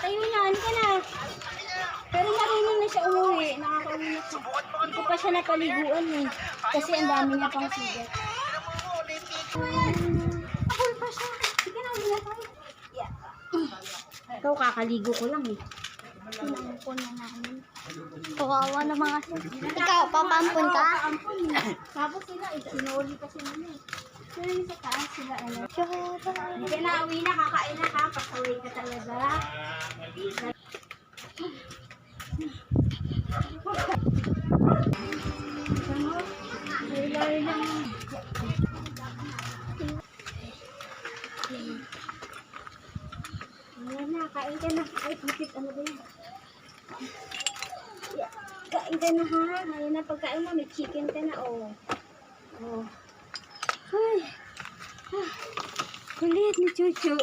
tayo na, ano ka na? Pero marunong na siya umuwi, nakakauwi na siya. Hindi ko pa siya napaliguan eh. Kasi ang dami niya pang sugat. Ako pa siya. Sige na, uwi na tayo. Yeah. Ikaw, kakaligo ko lang eh. Pinampon na namin. Kawawa na mga ikaw, papampon ka? Papampon eh. Tapos sila, sinuli pa sila eh. Sila yung sa taas sila, ano. Hindi na, uwi na, kakain na ka. Pasaway ka talaga. Ayan na, kain ka na. Ay, pipit, ano ba yun? Kain ka na ha. Ayan na, pagkain mo, may chicken ka na, oh. Oh. Ay. Kulit ni Chuchu.